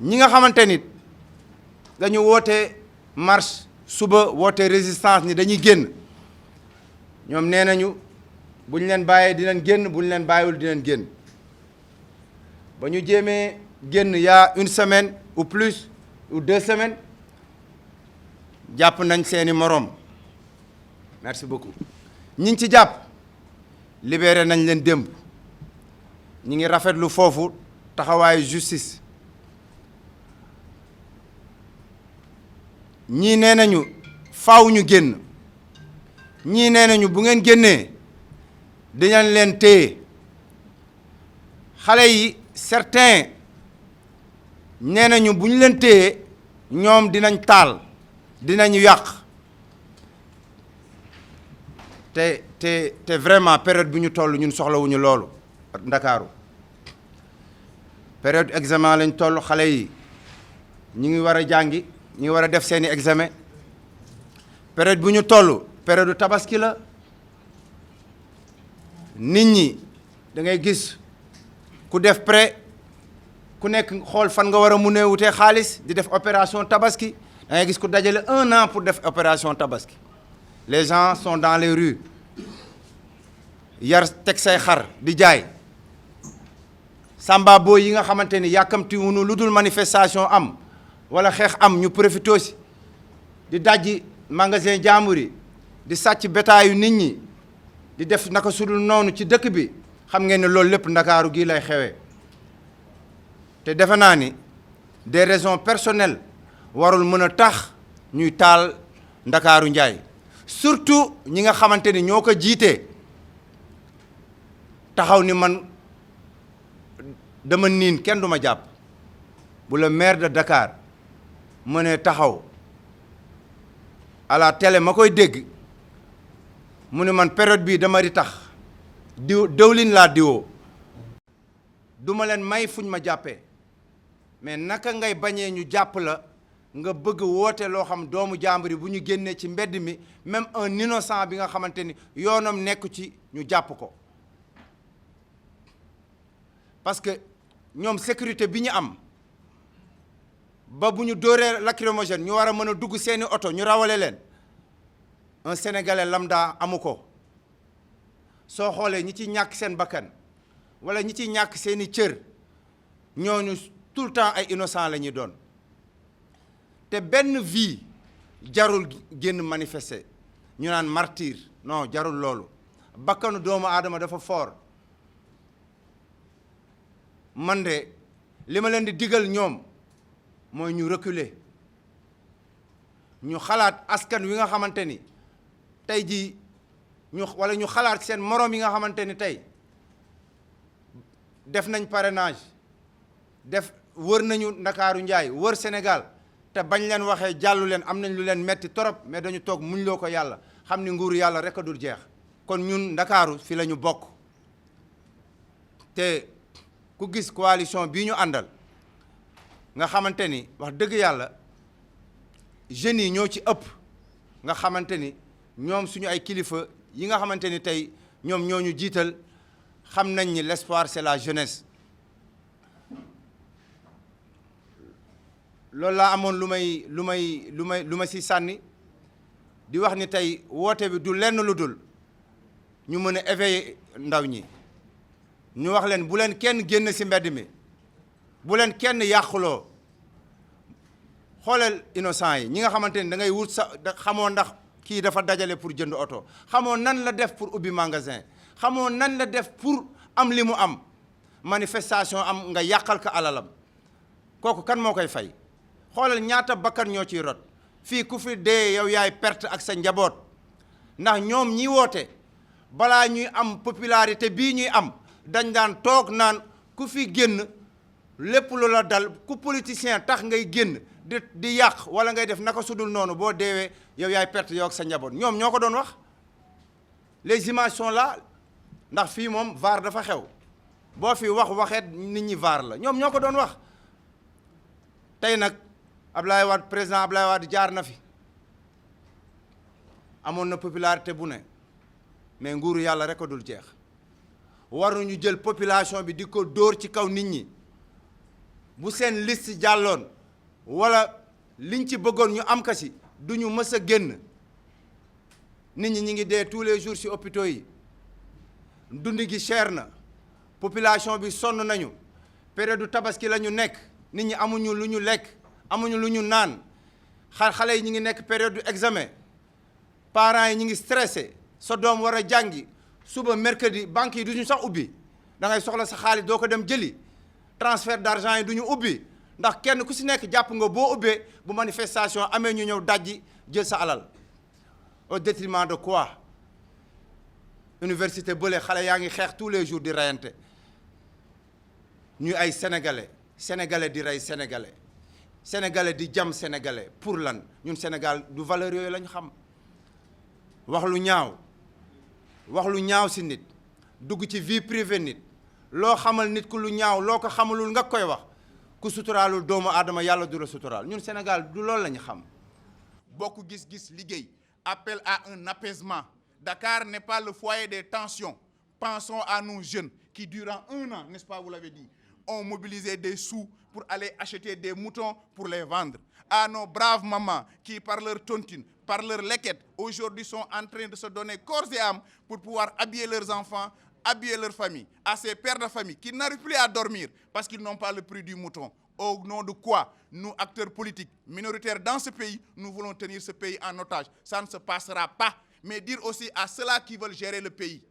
ñi nga xamante nit dañu woote marche suba woote résistance ni dañuy génn ñoom nee nañu bu ñu leen bàyyee dinañ génn bu ñu leen bàyyiwul dinañ génn ba ñu jéemee génn y a une semaine ou plus ou 2 semaines jàpp nañ seeni moroom merci beaucoup ñi ci jàpp libéré nañ leen démb ñi ngi rafetlu foofu taxawaayu justice ñii nee nañu faaw ñu génn ñii nee nañu bu ngeen génnee dinañ leen téye xale yi certains nee nañu bu ñu leen téye ñoom dinañ taal dinañu yàq te vraiment période bi ñu toll ñun soxlawuñu loolu Ndakaaru période examen lañ toll xale yi ñu ngi war a jàngi ñu ngi war a def seeni examen période bu ñu toll période tabaski la nit ñi da ngay gis ku def prêt ku nekk xool fan nga war a mun a wutee xaalis di def opération tabaski da ngay gis ku dajale 1 an pour def opération tabaski les gens sont dans les rues yar teg say xar di jaay samba boo yi nga xamante ni yàkkamti wuñu lu dul manifestation am wala xeex am ñu profité si di dajji magasin jaambur yi di sàcc bétaayu nit ñi di def naka sudul noonu ci dëkk bi xam ngeen ne loolu lépp Ndakaaru gii lay xewee te defe naa ni des raisons personnelles warul mën a tax ñuy taal Ndakaaru njaay surtout ñi nga xamante ni ñoo ko jiitee taxaw ni man dama niin kenn du ma jàpp bu le maire de Dakar mënee taxaw à la télé ma koy dégg mu ne man période bii dama di tax dëwlin laa diwoo du ma leen may fuñ ma jàppee mais naka ngay bañee ñu jàpp la nga bëgg woote loo xam doomu jàmbur yi bu ñu génnee ci mbedd mi même un innocent bi nga xamante ni yoonam nekku ci ñu jàpp ko parce que ñoom sécurité bi ñu am ba bu ñu dóoree lacrymogène ñu war a mën a dugg seeni oto ñu rawale leen un sénégalais lambda amu ko soo xoolee ñi ci ñàkk seen bakkan wala ñi ci ñàkk seeni cër ñooñu tout le temps ay innocent la ñuy doon te benn vie jarul génn manifester ñu naan martyr non jarul loolu bakkanu doomu aadama dafa fort man de li ma leen di digal ñoom mooy ñu reculer ñu xalaat askan wi nga xamante ni tey jii wala ñu xalaat seen moroom yi nga xamante ni tey def nañ parrainage wër nañu Ndakaaru njaay wër Sénégal te bañ leen waxee jàllu leen am nañ lu leen metti torop mais dañu toog muñ loo ko yàlla xam ni nguuru yàlla rek a dul jeex kon ñun Ndakaaru fi la ñu bokk te ku gis coalition bii ñu àndal nga xamante ni wax dëgg yàlla jeunes yi ñoo ci ëpp nga xamante ni ñoom suñu ay kilifa yi nga xamante ni tey ñoom ñoo ñu jiital xam nañ ni l'espoir c'est la jeunesse loolu laa amoon lu ma si sànni di wax ni tey woote bi du lenn lu dul ñu mën a éveiller ndaw ñi ñu wax leen bu leen kenn génn ci mbedd mi bu leen kenn yàquloo xoolal innocent yi ñi nga xamante ni da ngay wut sa xamoo ndax kii dafa dajale pour jënd oto xamoo nan la def pour ubbi magasin xamoo nan la def pour am li mu am manifestation am nga yàqal ko alalam kooku kan moo koy fay xoolal ñaata bakkan ñoo ciy rot fii ku fi dee yow yaay perte ak sa njaboot ndax ñoom ñi woote balaa ñuy am popularité bii ñuy am dañ daan toog naan ku fi génn lépp lu la dal ku politicien tax ngay génn di yàq wala ngay def naka sudul noonu boo deewee yow yaay perte yow ak sa njaboot ñoom ñoo ko doon wax les images sont là ndax fii moom VAR dafa xew boo fi waxeet nit ñi VAR la ñoom ñoo ko doon wax tey nag Ablaye Wade président Ablaye Wade jaar na fi amoon na popularité bu ne mais nguuru yàlla rek a dul jeex waruñu jël population bi di ko dóor ci kaw nit ñi bu seen liste jàlloon wala liñ ci bëggoon ñu am ka si du ñu mës a génn. nit ñi ngi dee tous les jours ci hôpitaux yi dund gi cher na population bi sonn nañu période du tabaski la ñu nekk nit ñi amuñu lu ñu lekk amuñu lu ñu naan xale yi ñu ngi nekk période du examen parents yi ñu ngi stressé sa doom war a jàngi suba mercredi banque yi du ñu sax ubbi da ngay soxla sa xaalis doo ko dem jëli transfert d'argent yi du ñu ubbi ndax kenn ku ci nekk jàpp nga boo ubbee bu manifestation amee ñu ñëw dajji jël sa alal. Au détriment de quoi? Université bële xale yaa ngi xeex tous les jours di reyante ñu ay sénégalais di rey sénégalais di jam sénégalais pour lan ñun Sénégal du valeur yooyu lañ xam wax lu ñaaw ci nit dugg ci vie privée nit loo xamal nit ku lu ñaaw loo ko xamalul nga koy wax ku suturaalul doomu aadama yàlla du la suturaal ñun Sénégal du loolu lañu xam. bokk gis-gis liggéey. Appel à un apaisement. Dakar n'est pas le foyer des tensions. Pensons à nos jeunes qui, durant 1 an, n'est-ce pas, vous l'avez dit, ont mobilisé des sous pour aller acheter des moutons pour les vendre. À nos braves mamans qui, par leur tontine, par leur leket, aujourd'hui sont en train de se donner corps et âme pour pouvoir habiller leurs enfants, habiller leur famille. À ces pères de famille qui n'arrivent plus à dormir parce qu'ils n'ont pas le prix du mouton. Au nom de quoi, nous, acteurs politiques minoritaires dans ce pays, nous voulons tenir ce pays en otage. Ça ne se passera pas. Mais dire aussi à ceux-là qui veulent gérer le pays.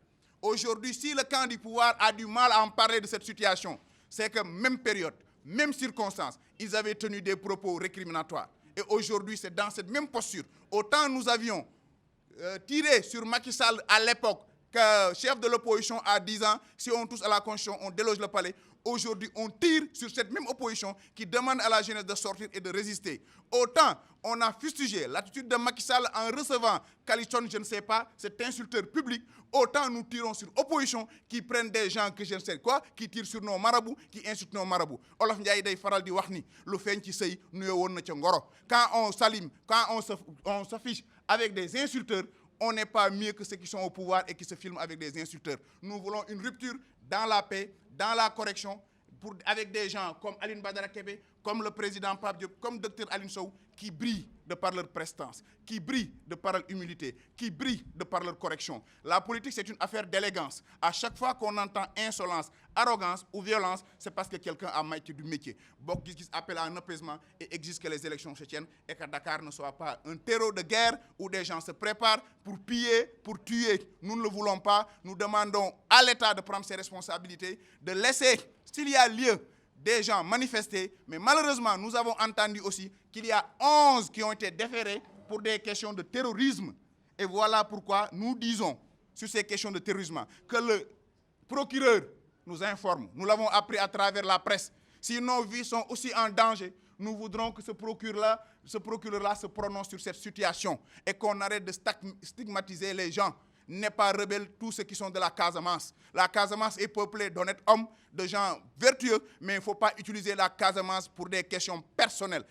Aujourd'hui, si le camp du pouvoir a du mal à en parler de cette situation, c'est que même période, même circonstance, ils avaient tenu des propos récriminatoires. Et aujourd'hui, c'est dans cette même posture. Autant nous avions tiré sur Macky Sall à l'époque, que chef de l'opposition à 10 ans, si on touche à la Constitution, on déloge le palais. Aujourd'hui, on tire sur cette même opposition qui demande à la jeunesse de sortir et de résister. Autant on a fustigé l'attitude de Macky Sall en recevant Kalichon, je ne sais pas, cet insulteur public, autant nous tirons sur l'opposition qui prennent des gens que je ne sais quoi, qui tirent sur nos marabouts, qui insultent nos marabouts. Olof Ndiaye day faral di wax ni lu feeñ ci sëy nuyoo woon na ca ngoro. Quand on s'alime, quand on s'affiche avec des insulteurs, on n'est pas mieux que ceux qui sont au pouvoir et qui se filment avec des insulteurs. Nous voulons une rupture dans la paix, dans la correction, avec des gens comme Aline Badara Kebe, comme le président Pape Diop, comme Dr Aline Sow, qui brillent de par leur prestance, qui brillent de par leur humilité, qui brillent de par leur correction. La politique, c'est une affaire d'élégance. À chaque fois qu'on entend insolence, arrogance ou violence, c'est parce que quelqu'un a maîtrisé du métier. Bok Gis appelle à un apaisement et exige que les élections se tiennent et que Dakar ne soit pas un terreau de guerre où des gens se préparent pour piller, pour tuer. Nous ne le voulons pas. Nous demandons à l'État de prendre ses responsabilités, de laisser, s'il y a lieu, des gens manifester, mais malheureusement, nous avons entendu aussi qu'il y a 11 qui ont été déférés pour des questions de terrorisme. Et voilà pourquoi nous disons, sur ces questions de terrorisme, que le procureur nous informe. Nous l'avons appris à travers la presse. Si nos vies sont aussi en danger, nous voudrons que ce procureur-là se prononce sur cette situation et qu'on arrête de stigmatiser les gens. N'est pas rebelle tous ceux qui sont de la Casamance. La Casamance est peuplée d'honnêtes hommes, de gens vertueux, mais il ne faut pas utiliser la Casamance pour des questions personnelles.